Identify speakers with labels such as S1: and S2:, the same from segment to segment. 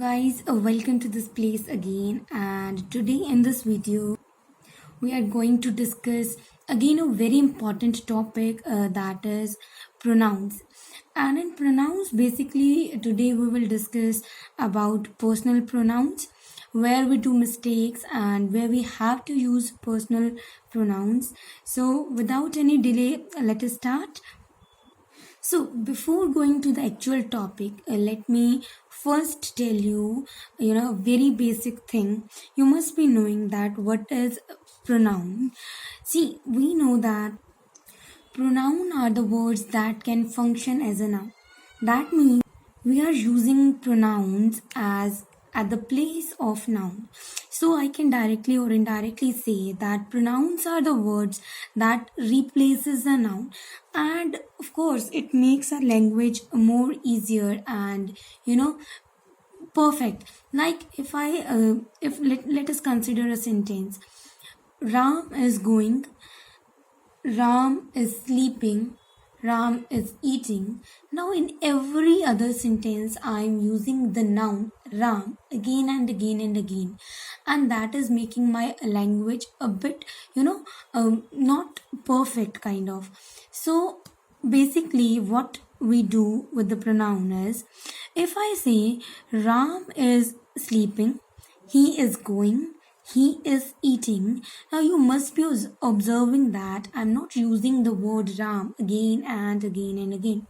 S1: Guys, welcome to this place again, and today in this video we are going to discuss again a very important topic, that is pronouns. And in pronouns, basically today we will discuss about personal pronouns, where we do mistakes and where we have to use personal pronouns. So without any delay, let us start. So, before going to the actual topic, let me first tell you, a very basic thing. You must be knowing that what is pronoun. See, we know that pronoun are the words that can function as a noun. That means we are using pronouns as at the place of noun. So I can directly or indirectly say that pronouns are the words that replaces the noun, and of course it makes our language more easier and perfect. Like if let us consider a sentence. Ram is going, Ram is sleeping, Ram is eating. Now, in every other sentence, I am using the noun Ram again and again and again, and that is making my language a bit, not perfect kind of. So, basically, what we do with the pronoun is if I say Ram is sleeping, he is going, he is eating. Now you must be observing that I'm not using the word Ram again and again and again.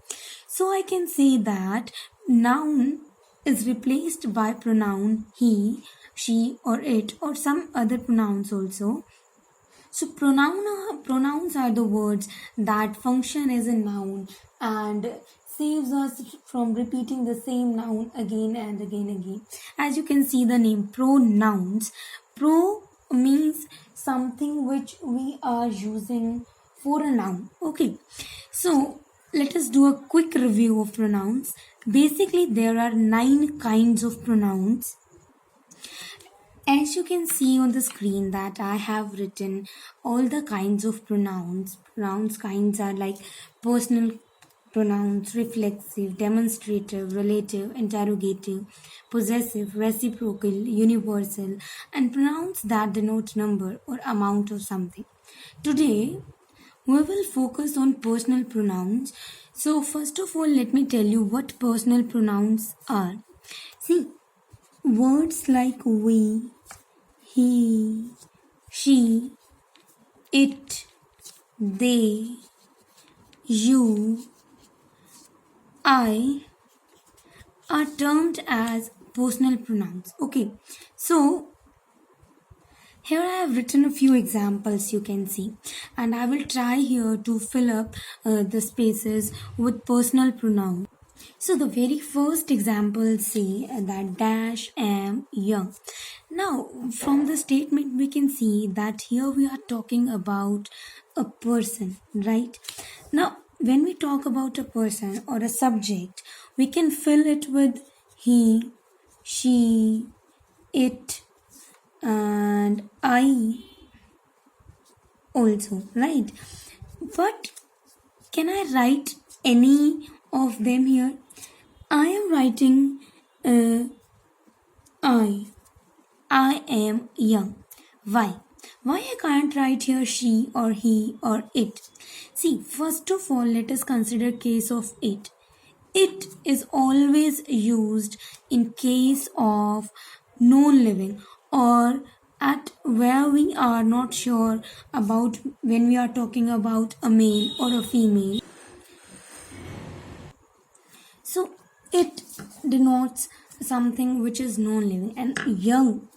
S1: So I can say that noun is replaced by pronoun he, she, or it, or some other pronouns also. So pronouns are the words that function as a noun and saves us from repeating the same noun again and again. As you can see the name pronouns. Pro means something which we are using for a noun. Okay. So let us do a quick review of pronouns. Basically there are 9 kinds of pronouns. As you can see on the screen that I have written all the kinds of pronouns. Pronouns kinds are like personal pronouns, reflexive, demonstrative, relative, interrogative, possessive, reciprocal, universal, and pronouns that denote number or amount of something. Today, we will focus on personal pronouns. So first of all, let me tell you what personal pronouns are. See, words like we, he, she, it, they, you, I are termed as personal pronouns. Okay, so here I have written a few examples you can see, and I will try here to fill up the spaces with personal pronouns. So the very first example say that dash am young. Now from the statement we can see that here we are talking about a person, right? Now when we talk about a person or a subject, we can fill it with he, she, it, and I also, right? But can I write any of them here? I am writing I am young. Why? Why I can't write here she or he or it? See, first of all, let us consider case of it. It is always used in case of non-living or at where we are not sure about when we are talking about a male or a female. So it denotes something which is non-living, and young,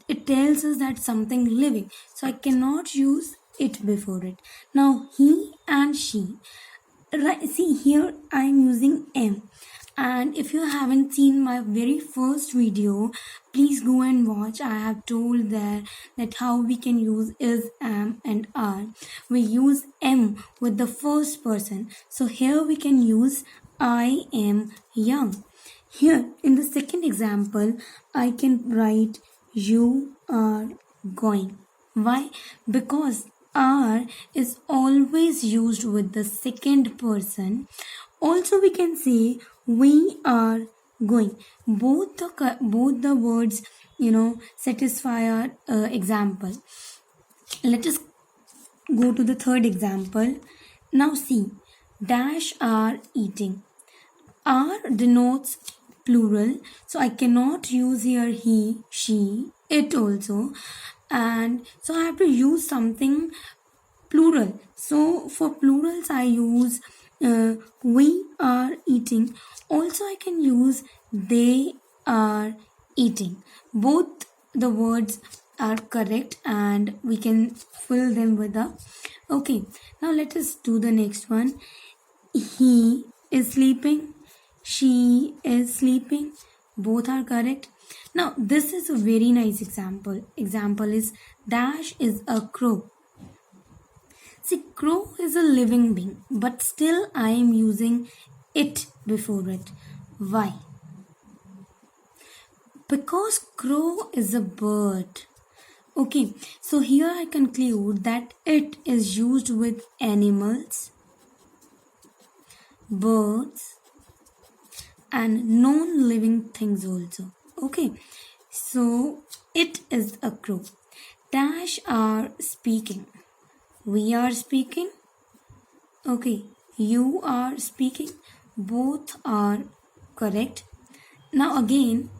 S1: it tells us that something living. So I cannot use it before it. Now he and she. Right, see here I am using am, and if you haven't seen my very first video, please go and watch. I have told there that how we can use is, am, and are. We use am with the first person, so here we can use I am young. Here in the second example I can write you are going. Why? Because are is always used with the second person. Also we can say we are going. Both the words satisfy our example. Let us go to the third example. Now see, dash are eating. Are denotes plural, so I cannot use here he, she, it also, and so I have to use something plural. So for plurals I use we are eating. Also I can use they are eating. Both the words are correct and we can fill them with a okay. Now let us do the next one. He is sleeping, she is sleeping. Both are correct. Now this is a very nice example. Example is dash is a crow. See, crow is a living being, but still I am using it before it. Why? Because crow is a bird. Okay, so here I conclude that it is used with animals, birds, and non-living things also. Okay, so it is a crow. Dash are speaking. We are speaking. Okay, you are speaking. Both are correct. Now again,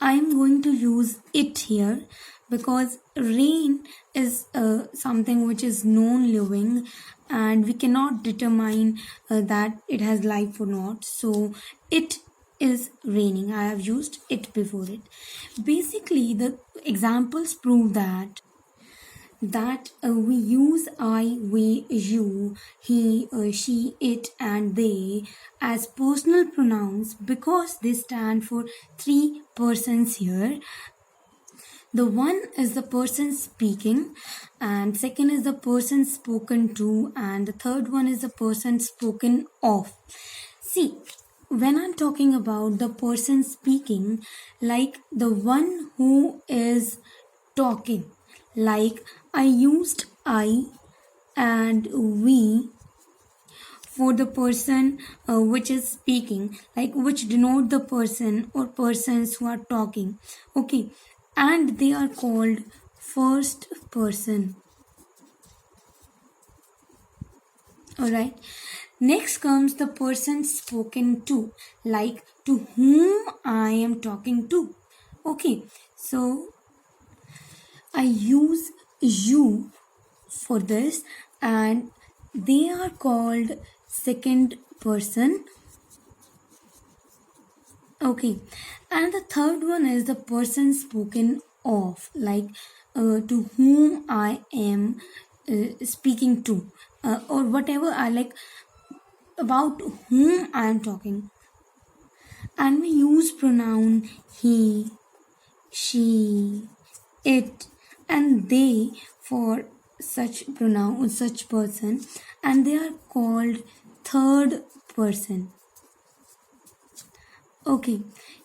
S1: I am going to use it here because rain is something which is non-living and we cannot determine that it has life or not. So it is raining. I have used it before it. Basically, the examples prove that we use I, we, you, he, she, it, and they as personal pronouns because they stand for three persons here. The one is the person speaking, and second is the person spoken to, and the third one is the person spoken of. See, when I'm talking about the person speaking, like the one who is talking, like I used I and we for the person which is speaking, like which denote the person or persons who are talking. Okay, and they are called first person. Alright, next comes the person spoken to, like to whom I am talking to. Okay, so I use you for this and they are called second person. Okay, and the third one is the person spoken of, like to whom I am speaking to, or whatever I like, about whom I am talking. And we use pronoun he, she, it, and they for such pronoun, such person, and they are called third person. Okay,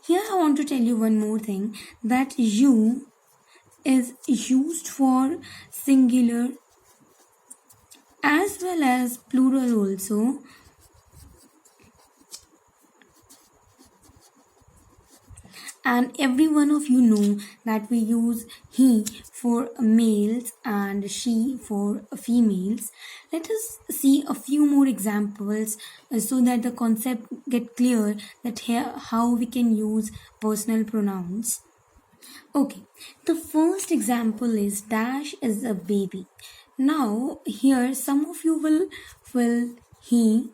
S1: here I want to tell you one more thing, that you is used for singular as well as plural also. And every one of you know that we use he for males and she for females. Let us see a few more examples so that the concept get clear that here how we can use personal pronouns. Okay, the first example is dash is a baby. Now here some of you will fill he,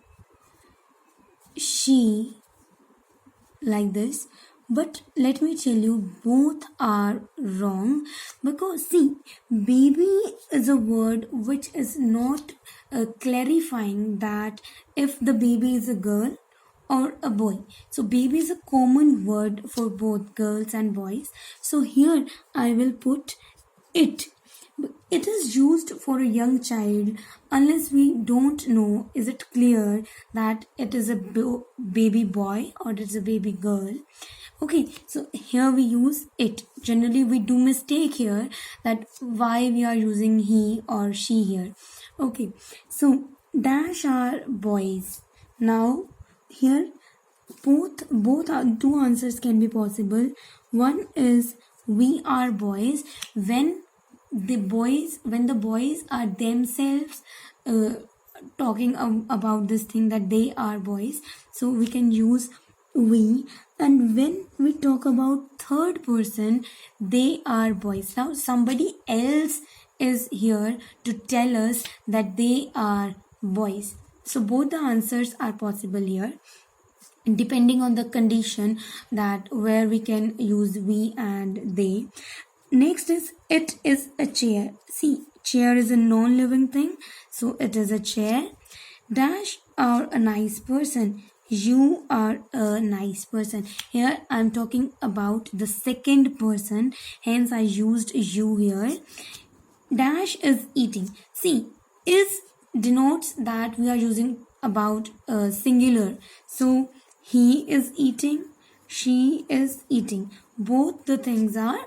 S1: she like this, but let me tell you both are wrong, because see, baby is a word which is not clarifying that if the baby is a girl or a boy. So baby is a common word for both girls and boys, so here I will put it. It is used for a young child unless we don't know is it clear that it is a baby boy or it is a baby girl. Okay, so here we use it. Generally we do mistake here that why we are using he or she here. Okay, so dash are boys. Now here both are, two answers can be possible. One is we are boys when the boys are themselves uh, talking about this thing that they are boys, so we can use we. And when we talk about third person, they are boys. Now somebody else is here to tell us that they are boys, so both the answers are possible here depending on the condition, that where we can use we and they. Next is it is a chair. See, chair is a non-living thing, so it is a chair. Dash are a nice person. You are a nice person. Here I'm talking about the second person, hence I used you here. Dash is eating. See, is denotes that we are using about singular. So he is eating, she is eating. Both the things are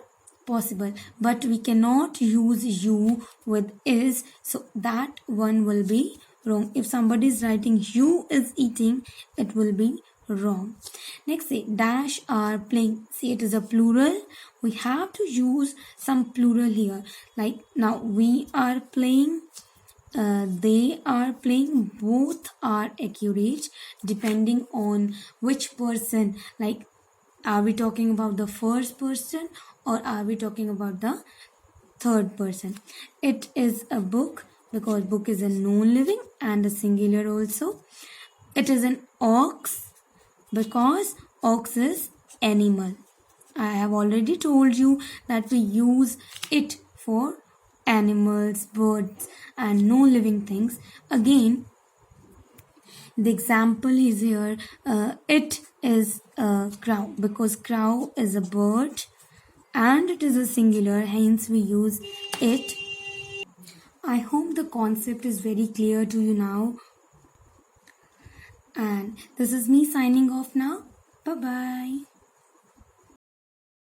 S1: possible, but we cannot use you with is, so that one will be wrong. If somebody is writing you is eating, it will be wrong. Next, say dash are playing. See, it is a plural. We have to use some plural here. Like now, we are playing. They are playing. Both are accurate depending on which person. Like, are we talking about the first person or are we talking about the third person? It is a book because book is a non-living and a singular also. It is an ox because ox is animal. I have already told you that we use it for animals, birds and no living things. Again, the example is here, it is a crow because crow is a bird and it is a singular, hence we use it. I hope the concept is very clear to you now. And this is me signing off now. Bye bye.